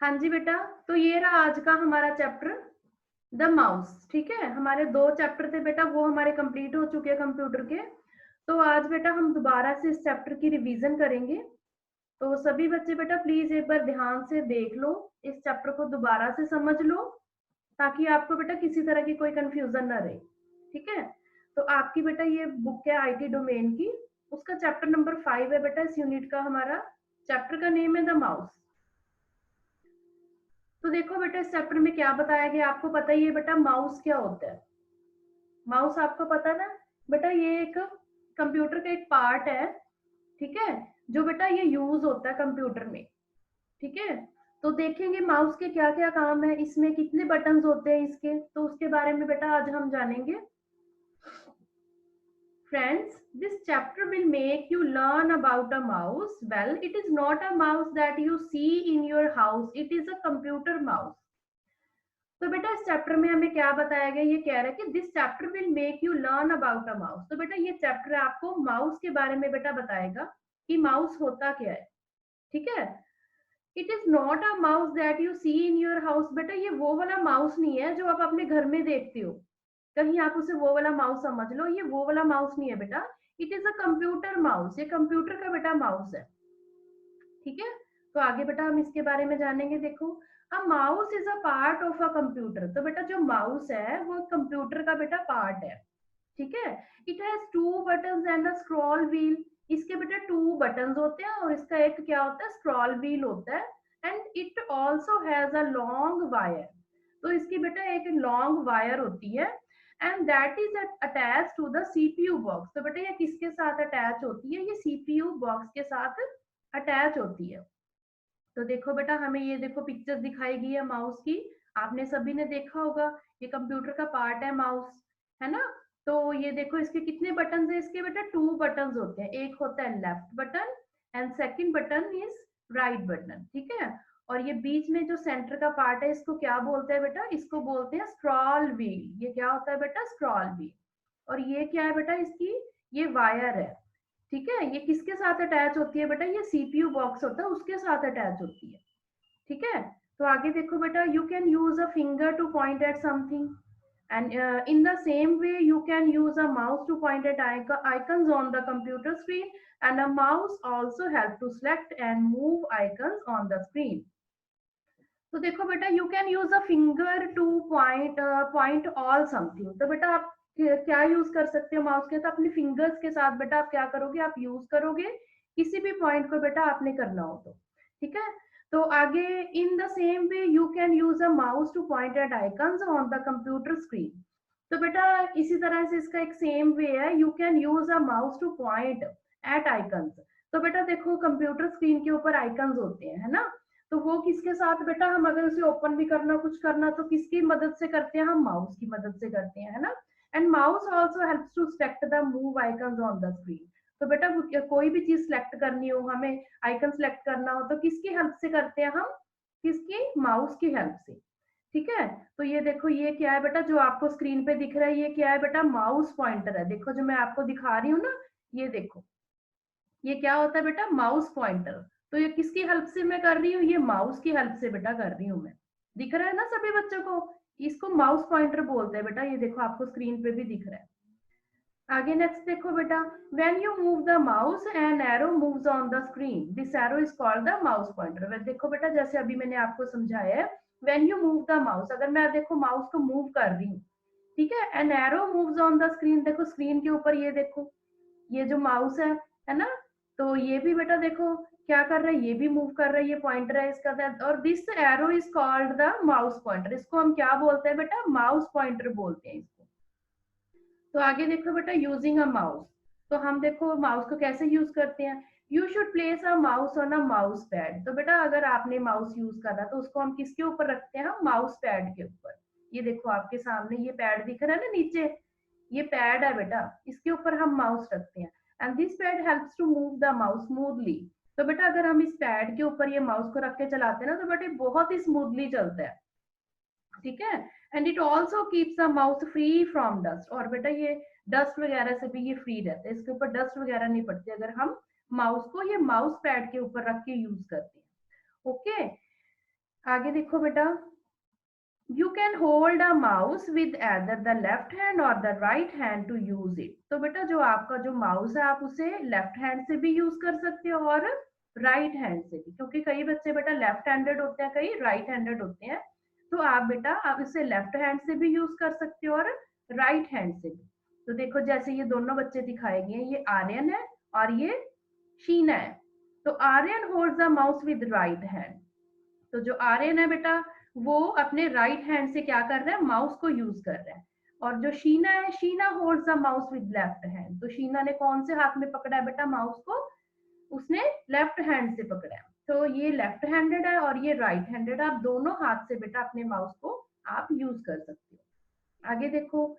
हाँ जी बेटा, तो ये रहा आज का हमारा चैप्टर द माउस। ठीक है, हमारे 2 चैप्टर थे बेटा, वो हमारे कंप्लीट हो चुके हैं कंप्यूटर के। तो आज बेटा हम दोबारा से इस चैप्टर की रिवीजन करेंगे। तो सभी बच्चे बेटा प्लीज एक बार ध्यान से देख लो, इस चैप्टर को दोबारा से समझ लो, ताकि आपको बेटा किसी तरह की कोई कंफ्यूजन ना रहे। ठीक है, तो आपकी बेटा ये बुक है आईटी डोमेन की, उसका चैप्टर नंबर 5 है बेटा, इस यूनिट का हमारा चैप्टर का नेम है द माउस। तो देखो बेटा, इस चैप्टर में क्या बताया गया आपको पता ही है बेटा, माउस क्या होता है। माउस आपको पता ना बेटा, ये एक कंप्यूटर का एक पार्ट है। ठीक है, जो बेटा ये यूज होता है कंप्यूटर में। ठीक है, तो देखेंगे माउस के क्या क्या काम है, इसमें कितने बटन्स होते हैं इसके, तो उसके बारे में बेटा आज हम जानेंगे। Friends, this chapter will make you learn about a mouse. Well, it is not a mouse that you see in your house, it is a computer mouse. तो बेटा इस चैप्टर में हमें क्या बताया गया, ये कह रहा है कि this chapter will make you learn about a mouse. तो बेटा ये चैप्टर आपको माउस के बारे में बेटा बताएगा कि माउस होता क्या है। ठीक है, it is not a mouse that you see in your house. बेटा ये वो वाला माउस नहीं है जो आप अपने घर में देखते हो, कहीं आप उसे वो वाला माउस समझ लो, ये वो वाला माउस नहीं है बेटा। It is a computer mouse, ये कंप्यूटर का बेटा माउस है। ठीक है, तो आगे बेटा हम इसके बारे में जानेंगे। देखो, अ mouse is a part of a computer. तो बेटा जो माउस है वो कंप्यूटर का बेटा पार्ट है। ठीक है, it has 2 buttons and a scroll wheel. इसके बेटा 2 buttons होते हैं और इसका एक क्या होता है, स्क्रॉल व्हील होता है। And it also has a long wire. तो इसकी बेटा एक लॉन्ग वायर होती है, and that is attach to the CPU box. तो बेटा ये किसके साथ अटैच होती है, ये सीपीयू बॉक्स के साथ अटैच होती है। तो देखो बेटा, हमें ये देखो पिक्चर्स दिखाई गई है माउस की, आपने सभी ने देखा होगा, ये कंप्यूटर का पार्ट है माउस, है ना। तो ये देखो इसके कितने बटन है, इसके बेटा 2 buttons होते हैं, एक होता है left button and second button is right button. ठीक है, और ये बीच में जो सेंटर का पार्ट है इसको क्या बोलते हैं बेटा, इसको बोलते हैं स्क्रॉल व्हील। ये क्या होता है बेटा, स्क्रॉल व्हील। और ये क्या है बेटा, इसकी ये वायर है। ठीक है, ये किसके साथ अटैच होती है बेटा, ये सीपीयू बॉक्स होता है उसके साथ अटैच होती है। ठीक है, तो आगे देखो बेटा, you can use a finger to point at something, and in the same way you can use a mouse to point at icons on the computer screen, and a mouse also help to select and move icons on the screen. तो देखो बेटा, you can use a finger to point all something. तो बेटा आप क्या use कर सकते हो माउस के, तो अपने फिंगर्स के साथ बेटा आप क्या करोगे, आप यूज करोगे किसी भी पॉइंट को बेटा आपने करना हो तो। ठीक है, तो आगे, in the same way you can use a mouse to point at icons on the computer screen. तो बेटा इसी तरह से इसका एक सेम वे है, you can use a mouse to point at icons. तो बेटा देखो कंप्यूटर स्क्रीन के ऊपर आइकन्स होते हैं, है ना। तो वो किसके साथ बेटा, हम अगर उसे ओपन भी करना कुछ करना तो किसकी मदद से करते हैं, हम माउस की मदद से करते हैं, है ना। And mouse also helps to select the move icons on the screen. तो बेटा कोई भी चीज सेलेक्ट करनी हो, हमें आइकन सेलेक्ट करना हो तो किसकी हेल्प से करते हैं हम, किसकी, माउस की हेल्प से। ठीक है, तो ये देखो ये क्या है बेटा, जो आपको स्क्रीन पे दिख रहा है ये क्या है बेटा, माउस पॉइंटर है। देखो जो मैं आपको दिखा रही हूँ ना, ये देखो ये क्या होता है बेटा, माउस पॉइंटर। तो ये किसकी हेल्प से मैं कर रही हूँ, ये माउस की हेल्प से बेटा कर रही हूँ मैं। दिख रहा है ना सभी बच्चों को, इसको माउस पॉइंटर बोलते हैं बेटा, ये देखो आपको स्क्रीन पे भी दिख रहा है। आगे नेक्स्ट देखो बेटा, when you move the mouse an arrow moves on the screen, this arrow is called the mouse pointer. देखो बेटा जैसे अभी मैंने आपको समझाया है, when you move the mouse, अगर मैं देखो माउस को मूव कर रही हूँ, ठीक है, an arrow moves on the screen, देखो स्क्रीन के ऊपर ये देखो, ये जो माउस है ना, तो ये भी बेटा देखो क्या कर रहा है, ये भी मूव कर रहा है, ये पॉइंटर है इसका, और this arrow is called the mouse pointer. इसको हम क्या बोलते हैं बेटा, माउस पॉइंटर बोलते हैं इसको। तो आगे देखो बेटा, यूजिंग अ माउस, तो हम देखो माउस को कैसे यूज करते हैं। You should place a mouse on a mouse pad. तो बेटा अगर आपने माउस यूज करना तो उसको हम किसके ऊपर रखते हैं, हम माउस पैड के ऊपर। ये देखो आपके सामने ये पैड दिख रहा है ना नीचे, ये पैड है बेटा, इसके ऊपर हम माउस रखते हैं। And this pad helps to move the mouse smoothly. तो बेटा अगर हम इस पैड के ऊपर ये माउस को रख के चलाते हैं ना, तो बेटे बहुत ही स्मूथली चलता है। ठीक है, and it also keeps the mouse free from dust. और बेटा ये डस्ट वगैरह से भी ये फ्री रहता है, इसके ऊपर डस्ट वगैरह नहीं पड़ती अगर हम माउस को ये माउस पैड के ऊपर रख के यूज करते हैं। ओके, आगे देखो बेटा, you can hold a mouse with either the left hand और the right hand to use it. तो बेटा जो आपका जो माउस है आप उसे लेफ्ट हैंड से भी यूज कर सकते हो और राइट हैंड से भी, क्योंकि कई बच्चे बेटा लेफ्ट हैंडेड होते हैं, कई राइट हैंडेड होते हैं। तो आप बेटा आप इसे लेफ्ट हैंड से भी यूज कर सकते हो और राइट हैंड से भी। तो देखो जैसे ये दोनों बच्चे दिखाए गए हैं, ये आर्यन है और ये शीना है। तो Aryan holds the mouse with right hand. तो जो आर्यन है बेटा वो अपने राइट हैंड से क्या कर रहा है, माउस को यूज कर रहा है। और जो शीना है, Sheena holds the mouse with left hand. तो शीना ने कौन से हाथ में पकड़ा है बेटा माउस को, उसने लेफ्ट हैंड से पकड़ा है। तो ये लेफ्ट हैंडेड है और ये राइट हैंडेड है। आप दोनों हाथ से बेटा अपने माउस को आप यूज कर सकते हो। आगे देखो,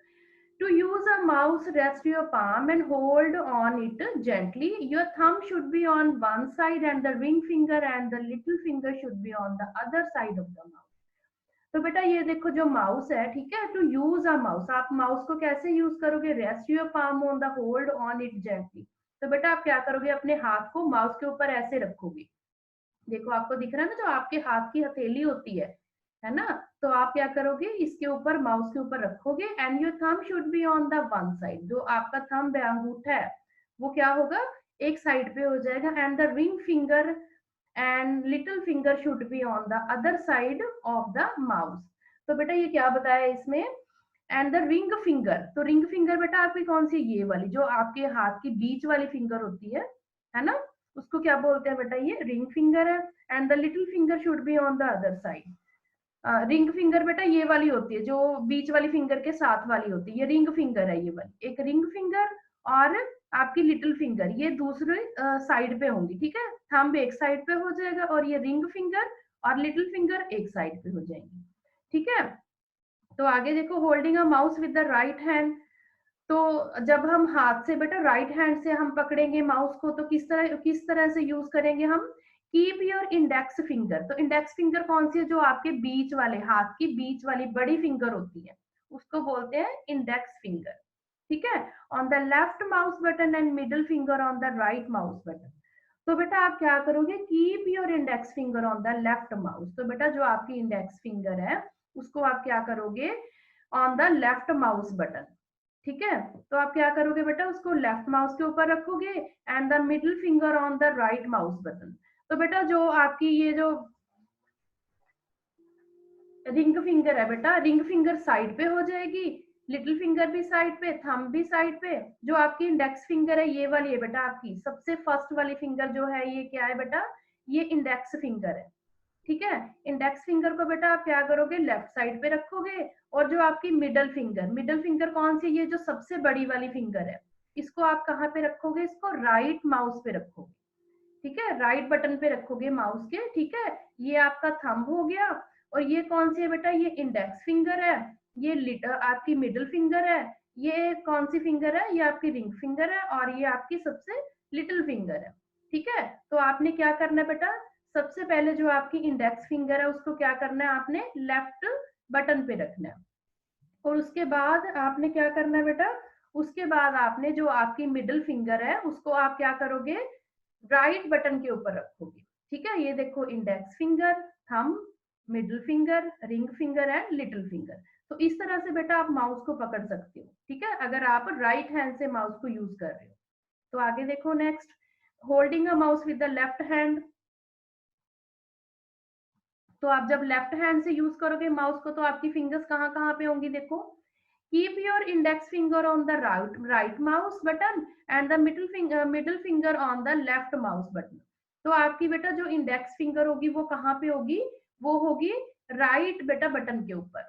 to use a mouse, rest your palm and hold on it gently. Your thumb should be on one side and the ring finger and the little finger should be on the other side of the mouse. तो बेटा ये देखो जो mouse है, ठीक है, to use a mouse, आप mouse को कैसे यूज करोगे, rest your palm on the hold on it gently. तो बेटा आप क्या करोगे, अपने हाथ को माउस के ऊपर ऐसे रखोगे। देखो आपको दिख रहा है ना, जो आपके हाथ की हथेली होती है ना, तो आप क्या करोगे, इसके ऊपर माउस के ऊपर रखोगे and your thumb should be on the one side. जो आपका थंब है, अंगूठा है, वो क्या होगा, एक साइड पे हो जाएगा। And the ring finger and little finger should be on the other side of the mouse. तो बेटा ये क्या बताया इसमें, एंड द रिंग फिंगर। तो रिंग फिंगर बेटा आपकी कौन सी, ये वाली जो आपके हाथ की बीच वाली फिंगर होती है ना, उसको क्या बोलते हैं बेटा, ये रिंग फिंगर है। And the little finger should be on the other side. Ring finger बेटा ये वाली होती है जो बीच वाली फिंगर के साथ वाली होती है, ये रिंग फिंगर है, ये वाली एक रिंग फिंगर। और आपकी लिटिल फिंगर ये दूसरे साइड पे होंगी, ठीक है, थंब एक साइड पे हो जाएगा और ये रिंग फिंगर और लिटिल फिंगर एक साइड पे हो जाएंगी, ठीक है। तो आगे देखो, holding a mouse with the right hand. तो जब हम हाथ से बेटा राइट हैंड से हम पकड़ेंगे माउस को, तो किस तरह से यूज करेंगे हम, कीप योर इंडेक्स फिंगर। तो इंडेक्स फिंगर कौन सी है, जो आपके बीच वाले हाथ की बीच वाली बड़ी फिंगर होती है, उसको बोलते हैं इंडेक्स फिंगर, ठीक है, on the left mouse button and middle finger on the right mouse button. तो बेटा आप क्या करोगे, keep your index finger on the left mouse. तो बेटा जो आपकी इंडेक्स फिंगर है उसको आप क्या करोगे, on the left mouse button, ठीक है। तो आप क्या करोगे बेटा, उसको लेफ्ट माउस के ऊपर रखोगे and the middle finger on the right mouse button. तो बेटा जो आपकी ये जो रिंग फिंगर है बेटा, रिंग फिंगर साइड पे हो जाएगी, लिटिल फिंगर भी साइड पे, थंब भी साइड पे। जो आपकी इंडेक्स फिंगर है ये वाली है बेटा, आपकी सबसे फर्स्ट वाली फिंगर जो है ये क्या है बेटा, ये इंडेक्स फिंगर है, ठीक है। इंडेक्स फिंगर को बेटा आप क्या करोगे, लेफ्ट साइड पे रखोगे। और जो आपकी मिडल फिंगर कौन सी, ये जो सबसे बड़ी वाली फिंगर है, इसको आप कहाँ पे रखोगे, इसको राइट माउस पे रखोगे, ठीक है, राइट बटन पे रखोगे माउस के, ठीक है। ये आपका थंब हो गया। और ये कौन सी है बेटा, ये इंडेक्स फिंगर है, ये आपकी मिडिल फिंगर है, ये कौन सी फिंगर है, ये आपकी रिंग फिंगर है और ये आपकी सबसे लिटिल फिंगर है, ठीक है। तो आपने क्या करना है बेटा, सबसे पहले जो आपकी इंडेक्स फिंगर है उसको क्या करना है, आपने लेफ्ट बटन पे रखना है। और उसके बाद आपने क्या करना है बेटा, उसके बाद आपने जो आपकी मिडिल फिंगर है उसको आप क्या करोगे, राइट बटन के ऊपर रखोगे, ठीक है। ये देखो, index finger, thumb, middle finger, ring finger and little finger. तो इस तरह से बेटा आप माउस को पकड़ सकते हो, ठीक है, अगर आप राइट हैंड से माउस को यूज कर रहे हो। तो आगे देखो next, holding a mouse with the left hand. तो आप जब लेफ्ट हैंड से यूज करोगे माउस को, तो आपकी फिंगर्स कहाँ कहाँ पे होंगी, देखो, keep your index finger on the right mouse button and the middle finger on the left mouse button. तो आपकी बेटा जो इंडेक्स फिंगर होगी वो कहाँ पे होगी, वो होगी राइट बेटा बटन के ऊपर,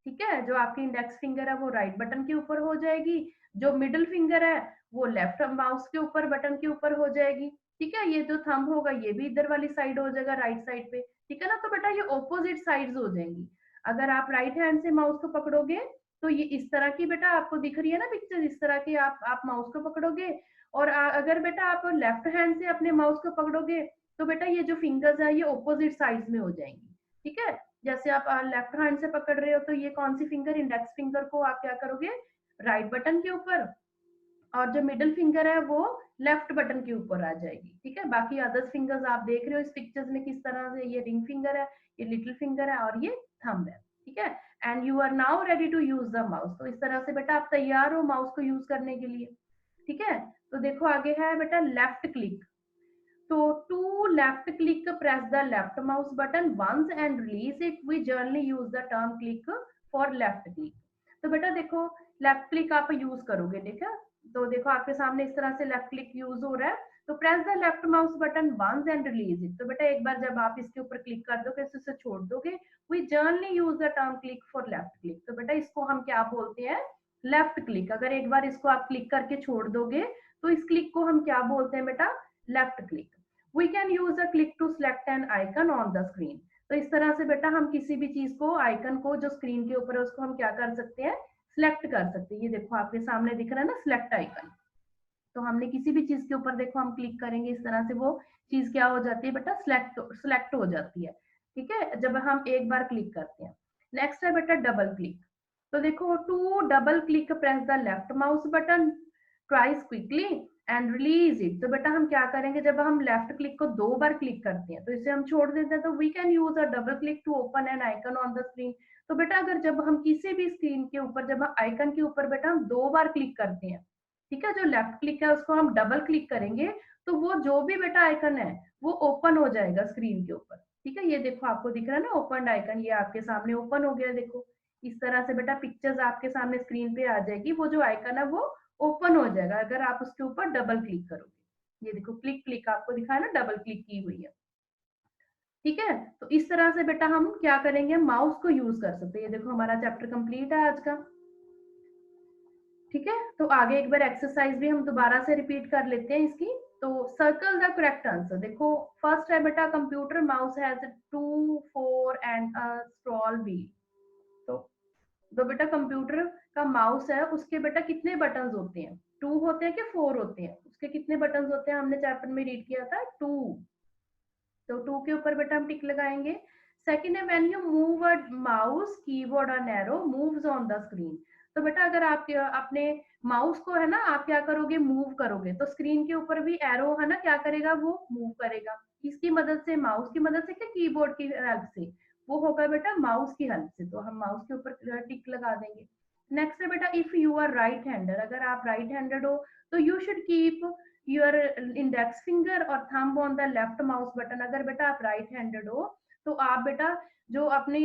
ठीक है। जो आपकी इंडेक्स फिंगर है वो राइट बटन के ऊपर हो जाएगी, जो मिडिल फिंगर है वो लेफ्ट माउस के ऊपर बटन के ऊपर हो जाएगी, ठीक है। ये जो थंब होगा ये भी इधर वाली साइड हो जाएगा, राइट साइड पे, ठीक है ना। तो बेटा ये ऑपोजिट साइड्स हो जाएंगी। अगर आप राइट हैंड से माउस को पकड़ोगे तो ये इस तरह की बेटा आपको दिख रही है ना पिक्चर, इस तरह की आप माउस को पकड़ोगे। और अगर बेटा आप लेफ्ट हैंड से अपने माउस को पकड़ोगे तो बेटा ये जो फिंगर्स है ये ऑपोजिट साइड्स में हो जाएंगी, ठीक है। जैसे आप लेफ्ट हैंड से पकड़ रहे हो तो ये कौन सी फिंगर, इंडेक्स फिंगर को आप क्या करोगे, राइट बटन के ऊपर, और जो मिडिल फिंगर है वो लेफ्ट बटन के ऊपर आ जाएगी, ठीक है। बाकी अदर्स फिंगर्स आप देख रहे हो इस पिक्चर्स में किस तरह से, ये रिंग फिंगर है, ये लिटिल फिंगर है और ये थंब है, ठीक है। And you are now ready to use the mouse. तो इस तरह से बेटा आप तैयार हो माउस को यूज करने के लिए, ठीक है। तो देखो आगे है बेटा लेफ्ट क्लिक। तो to left click, press the left mouse button once and release it. We generally use the term click for left click. तो बेटा देखो लेफ्ट क्लिक आप यूज करोगे, देखा। तो देखो आपके सामने इस तरह से लेफ्ट क्लिक यूज हो रहा है। तो press the left mouse button once and release it. तो बेटा एक बार जब आप इसके ऊपर क्लिक कर दोगे तो इसे छोड़ दोगे। We generally use the term click for left click. तो बेटा इसको हम क्या बोलते हैं, लेफ्ट क्लिक। अगर एक बार इसको आप क्लिक करके छोड़ दोगे तो इस क्लिक को हम क्या बोलते हैं बेटा, left click. We can use a click to select an icon on the screen. तो इस तरह से बेटा हम किसी भी चीज को, आइकन को जो स्क्रीन के ऊपर है उसको हम क्या कर सकते हैं, सिलेक्ट कर सकते हैं। ये देखो आपके सामने दिख रहा है ना सिलेक्ट आइकन। तो हमने किसी भी चीज के ऊपर देखो हम क्लिक करेंगे इस तरह से वो चीज क्या हो जाती है बेटा, सिलेक्ट हो जाती है, ठीक है, जब हम एक बार क्लिक करते हैं। नेक्स्ट है बेटा डबल क्लिक। तो देखो to double click press the left mouse button twice quickly and release it. तो बेटा हम क्या करेंगे, जब हम लेफ्ट क्लिक को 2 बार क्लिक करते हैं तो इसे हम छोड़ देते हैं। तो we can use a double click to open an icon on the screen. तो बेटा अगर जब हम किसी भी स्क्रीन के ऊपर, जब हम आइकन के ऊपर बेटा हम 2 बार क्लिक करते हैं, ठीक है, जो लेफ्ट क्लिक है उसको हम डबल क्लिक करेंगे तो वो जो भी बेटा आइकन है वो ओपन हो जाएगा स्क्रीन के ऊपर, ठीक है। ये देखो आपको दिख रहा है ना ओपन आइकन, ये आपके सामने ओपन हो गया। देखो इस तरह से बेटा पिक्चर्स आपके सामने स्क्रीन पे आ जाएगी, वो जो आइकन है वो ओपन हो जाएगा अगर आप उसके ऊपर डबल क्लिक करोगे। ये देखो क्लिक क्लिक आपको दिखा है ना, डबल क्लिक की हुई है, ठीक है। तो इस तरह से बेटा हम क्या करेंगे, माउस को यूज कर सकते हैं। ये देखो हमारा चैप्टर कंप्लीट है आज का, ठीक है। तो आगे एक बार एक्सरसाइज भी हम दोबारा से रिपीट कर लेते हैं इसकी। तो सर्कल द करेक्ट आंसर। देखो फर्स्ट है बेटा computer mouse has 2, 4 and a scroll wheel. तो बेटा कंप्यूटर का माउस है उसके बेटा कितने बटन्स होते हैं, 2 होते हैं कि 4 होते हैं, उसके कितने बटन्स होते हैं, हमने चैप्टर में रीड किया था 2। तो 2 के ऊपर बेटा हम टिक लगाएंगे। सेकंड है when you move a mouse keyboard और arrow moves on the screen. तो बेटा अगर आप अपने माउस को है ना आप क्या करोगे, मूव करोगे तो स्क्रीन के ऊपर भी एरो है ना क्या करेगा, वो मूव करेगा। किसकी मदद से, माउस की मदद से, क्या कीबोर्ड की हेल्प से, वो होगा बेटा माउस की हेल्प से। तो हम माउस के ऊपर टिक लगा देंगे। नेक्स्ट है बेटा if you are right hander. अगर आप राइट हैंडेड हो तो you should keep your index finger और thumb on the left mouse button. अगर बेटा आप राइट हैंडेड हो तो आप बेटा जो अपने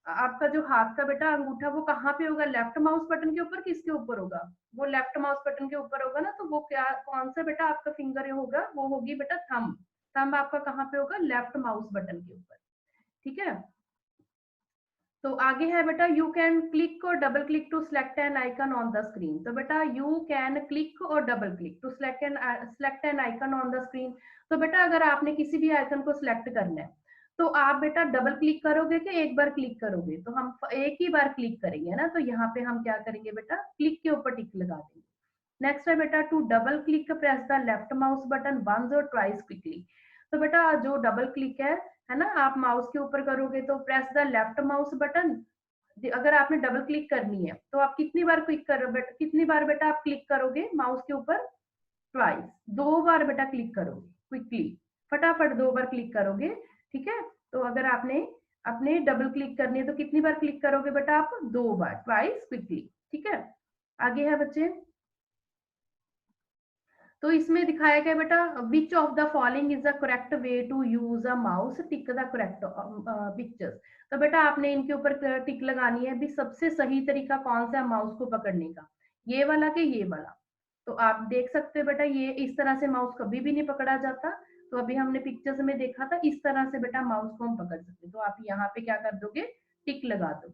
आपका जो हाथ का बेटा अंगूठा वो कहाँ पे होगा, लेफ्ट माउस बटन के ऊपर, किसके ऊपर होगा, वो लेफ्ट माउस बटन के ऊपर होगा ना। तो वो क्या, कौन सा बेटा आपका फिंगर होगा, वो होगी बेटा थंब। थंब आपका कहाँ पे होगा, लेफ्ट माउस बटन के ऊपर, ठीक है। तो आगे है बेटा यू कैन क्लिक और double click to select an icon on the screen. तो बेटा यू कैन क्लिक और double click to select an icon on the screen. तो बेटा अगर आपने किसी भी आइकन को सिलेक्ट करना है तो आप बेटा डबल क्लिक करोगे कि एक बार क्लिक करोगे, तो हम एक ही बार क्लिक करेंगे ना। तो यहाँ पे हम क्या करेंगे बेटा, क्लिक के ऊपर टिक लगा देंगे। नेक्स्ट है बेटा to double click press the left mouse button once और ट्वाइस क्विकली। तो बेटा जो डबल क्लिक है ना, आप माउस के ऊपर करोगे तो press the left mouse button. अगर आपने डबल क्लिक करनी है तो आप कितनी बार कितनी बार बेटा आप क्लिक करोगे माउस के ऊपर, ट्वाइस, 2 बार बेटा क्लिक करोगे क्विकली, फटाफट 2 बार क्लिक करोगे, ठीक है। तो अगर आपने अपने डबल क्लिक करनी है तो कितनी बार क्लिक करोगे बेटा आप, 2 बार, ट्वाइस क्विकली, ठीक है। आगे है बच्चे, तो इसमें दिखाया गया बेटा which of the following is the correct way to use a mouse, tick the correct pictures. तो बेटा आपने इनके ऊपर टिक लगानी है भी सबसे सही तरीका कौन सा है माउस को पकड़ने का, ये वाला के ये वाला। तो आप देख सकते हो बेटा ये इस तरह से माउस कभी भी नहीं पकड़ा जाता। तो अभी हमने पिक्चर्स में देखा था इस तरह से बेटा माउस को हम पकड़ सकते। तो आप यहाँ पे क्या कर दोगे, टिक लगा दोगे।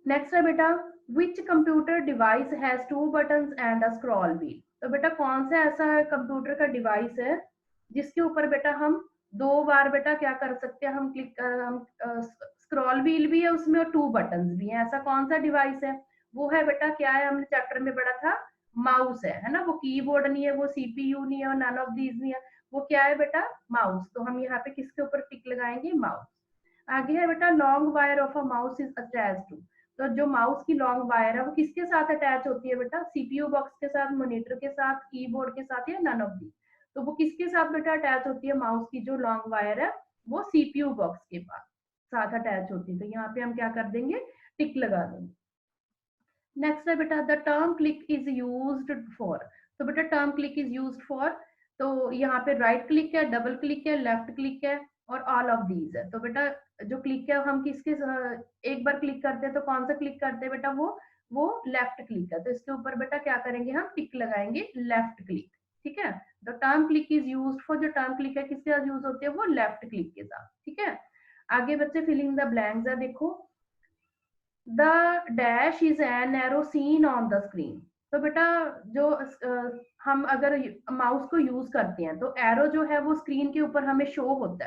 नेक्स्ट है बेटा which computer device has 2 buttons and a scroll wheel. तो बेटा कौन सा ऐसा कंप्यूटर का डिवाइस है जिसके ऊपर बेटा हम 2 बार बेटा क्या कर सकते हैं, हम स्क्रॉल व्हील भी है उसमें और 2 बटन्स भी हैं। ऐसा कौन सा डिवाइस है, वो है बेटा क्या है, हमने चैप्टर में पढ़ा था माउस है ना। वो कीबोर्ड नहीं है, वो सीपीयू नहीं है और नन ऑफ दीज नहीं है, वो क्या है बेटा, माउस। तो हम यहाँ पे किसके ऊपर टिक लगाएंगे, माउस। आगे है बेटा long wire of a mouse is attached to. तो जो माउस की लॉन्ग वायर है वो किसके साथ अटैच होती है बेटा? सीपीयू बॉक्स के साथ, मॉनिटर के साथ, कीबोर्ड के साथ, या नन ऑफ दी? तो वो किसके साथ बेटा अटैच होती है? माउस की जो लॉन्ग वायर है वो सीपीयू बॉक्स के पास साथ अटैच होती है। तो यहाँ पे हम क्या कर देंगे? टिक लगा देंगे। नेक्स्ट है बेटा, the term click is used for. तो बेटा term click is used for, तो यहाँ पे राइट क्लिक है, डबल क्लिक है, लेफ्ट क्लिक है और ऑल ऑफ दीज है। तो बेटा जो क्लिक है हम किसके एक बार क्लिक करते हैं तो कौन सा क्लिक करते हैं बेटा? वो लेफ्ट क्लिक है। तो इसके ऊपर बेटा क्या करेंगे? हम टिक लगाएंगे, लेफ्ट क्लिक। ठीक है, the term click is used for, जो टर्म क्लिक है किसके साथ यूज होती है? वो लेफ्ट क्लिक के साथ। ठीक है, आगे बच्चे फिलिंग द ब्लैंक्स है। देखो, the dash is an arrow seen on the screen. तो बेटा जो हम अगर माउस को यूज करते हैं तो एरो जो है वो स्क्रीन के ऊपर हमें शो होता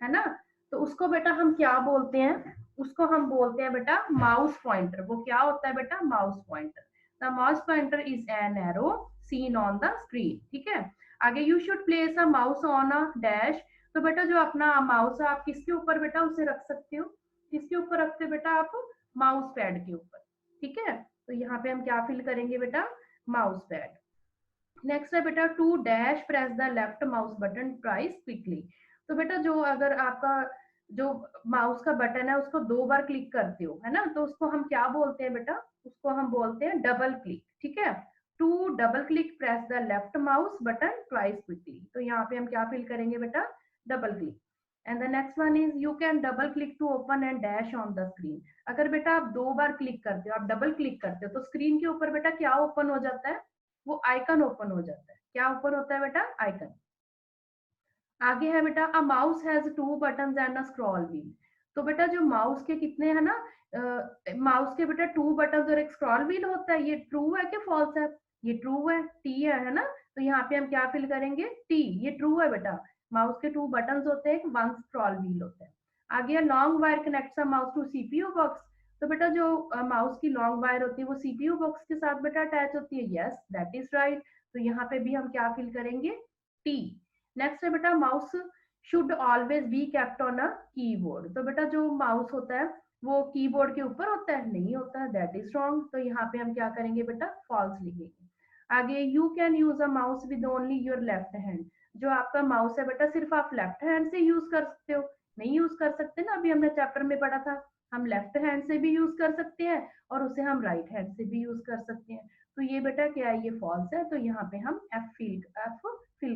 है ना? तो उसको बेटा हम क्या बोलते हैं? उसको हम बोलते हैं बेटा माउस पॉइंटर। वो क्या होता है बेटा? Mouse pointer. The mouse pointer is an arrow seen on the screen. ठीक है, आगे you should place a mouse on a dash. तो बेटा जो अपना माउस है आप किसके ऊपर बेटा उसे रख सकते हो? किसके ऊपर रखते हो बेटा आप? माउस पैड के ऊपर। ठीक है, तो यहाँ पे हम क्या फिल करेंगे बेटा? Mouse pad. नेक्स्ट है बेटा, to dash press the left mouse button twice quickly. तो बेटा जो अगर आपका जो माउस का बटन है उसको 2 बार क्लिक करते हो, है ना, तो उसको हम क्या बोलते हैं बेटा? उसको हम बोलते हैं डबल क्लिक। ठीक है, to double click press the left mouse button twice quickly. तो यहाँ पे हम क्या फिल करेंगे बेटा? Double click. And the next one is you can double click to open and dash on the screen. अगर बेटा आप 2 बार क्लिक करते हो, आप डबल क्लिक करते हो, तो स्क्रीन के ऊपर बेटा क्या ओपन हो जाता है? वो आइकन ओपन हो जाता है। क्या ओपन होता है बेटा? आइकन। आगे है बेटा, a mouse has 2 buttons and a scroll wheel. तो बेटा जो माउस के कितने है ना, माउस के बेटा 2 बटन्स और एक स्क्रॉल व्हील होता है। ये ट्रू है कि फॉल्स है? ये ट्रू है, टी है ना? तो यहाँ पे हम क्या फिल करेंगे? टी। ये ट्रू है बेटा, माउस के 2 बटन्स होते हैं, 1 स्क्रॉल व्हील होता है। आगे long wire connects a mouse to CPU box. तो बेटा जो माउस की लॉन्ग वायर होती है वो सीपीयू बॉक्स के साथ बेटा अटैच होती है। Yes, that is right. तो यहाँ पे भी हम क्या फिल करेंगे? टी। नेक्स्ट है बेटा, mouse should always be kept on a keyboard. तो बेटा जो माउस होता है वो कीबोर्ड के ऊपर होता है? नहीं होता है, दैट इज रॉन्ग। तो यहाँ पे हम क्या करेंगे बेटा? फॉल्स लिखेंगे। आगे you can use a mouse with only your left hand. जो आपका माउस है बेटा सिर्फ आप लेफ्ट हैंड से यूज कर सकते हो। नहीं यूज कर सकते ना, अभी हमने चैप्टर में पढ़ा था, हम लेफ्ट हैंड से भी यूज कर सकते हैं और उसे हम राइट हैंड से भी यूज कर सकते हैं। तो ये बेटा क्या है? ये फॉल्स है। तो यहाँ पे हम एफ फिल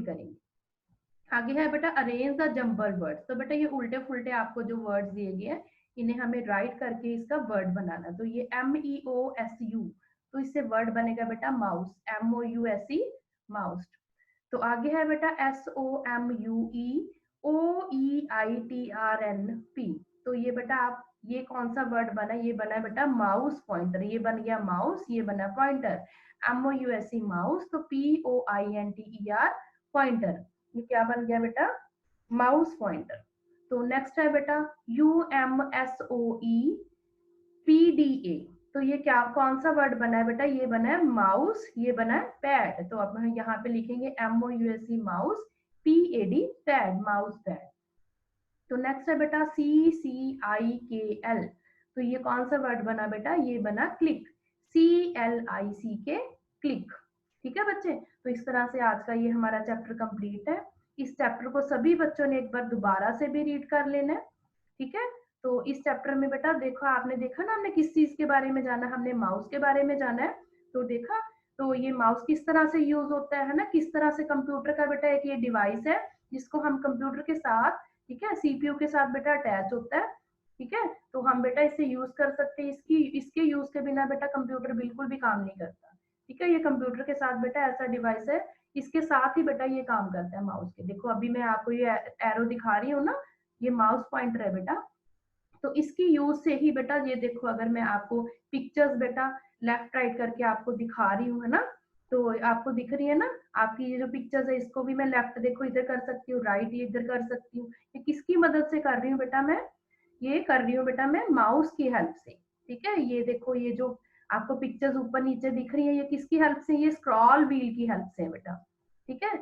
करेंगे। आगे है बेटा, अरेंज द जम्बल वर्ड्स। तो बेटा ये उल्टे फुलटे आपको जो वर्ड्स दिए गए हैं इन्हें हमें राइट करके इसका वर्ड बनाना। तो ये MEOSU, तो इससे वर्ड बनेगा बेटा माउस, MOUSE, माउस। तो आगे है बेटा SOMUEOEITRNP। तो ये बेटा आप ये कौन सा वर्ड बना? ये बना बेटा माउस पॉइंटर। ये बन गया माउस, ये बना पॉइंटर। MOUSE माउस, तो POINTER पॉइंटर। ये क्या बन गया बेटा? Mouse pointer. तो नेक्स्ट है बेटा UMSOEPDA। तो ये क्या कौन सा वर्ड बना है बेटा? ये बना है माउस, ये बना है पैड। तो अब हम यहाँ पे लिखेंगे MOUSE mouse, PAD pad, mouse pad. तो नेक्स्ट है बेटा CCIKL। तो ये कौन सा वर्ड बना बेटा? ये बना क्लिक, CLICK, क्लिक। ठीक है बच्चे, तो इस तरह से आज का ये हमारा चैप्टर कंप्लीट है। इस चैप्टर को सभी बच्चों ने एक बार दोबारा से भी रीड कर लेना है। ठीक है, तो इस चैप्टर में बेटा देखो, आपने देखा ना हमने किस चीज के बारे में जाना, हमने माउस के बारे में जाना है। तो देखा, तो ये माउस किस तरह से यूज होता है ना, किस तरह से कंप्यूटर का बेटा एक ये डिवाइस है जिसको हम कंप्यूटर के साथ, ठीक है, सीपीयू के साथ बेटा अटैच होता है। ठीक है, तो हम बेटा इसे यूज कर सकते हैं। इसके यूज के बिना बेटा कंप्यूटर बिल्कुल भी काम नहीं करता। ठीक है, ये कंप्यूटर के साथ बेटा ऐसा डिवाइस है, इसके साथ ही बेटा ये काम करता है माउस के। देखो अभी मैं आपको ये एरो दिखा रही हूँ ना, ये माउस पॉइंटर है बेटा। तो इसकी यूज से ही बेटा ये देखो, अगर मैं आपको पिक्चर्स बेटा लेफ्ट राइट करके आपको दिखा रही हूँ, है ना, तो आपको दिख रही है ना आपकी ये जो पिक्चर्स है, इसको भी मैं लेफ्ट देखो इधर कर सकती हूँ, राइट ये इधर कर सकती हूँ। ये किसकी मदद से कर रही हूँ बेटा? मैं ये कर रही हूँ बेटा मैं माउस की हेल्प से। ठीक है, ये देखो ये जो आपको पिक्चर्स ऊपर नीचे दिख रही है, ये किसकी हेल्प से? ये स्क्रॉल व्हील की हेल्प से बेटा। ठीक है,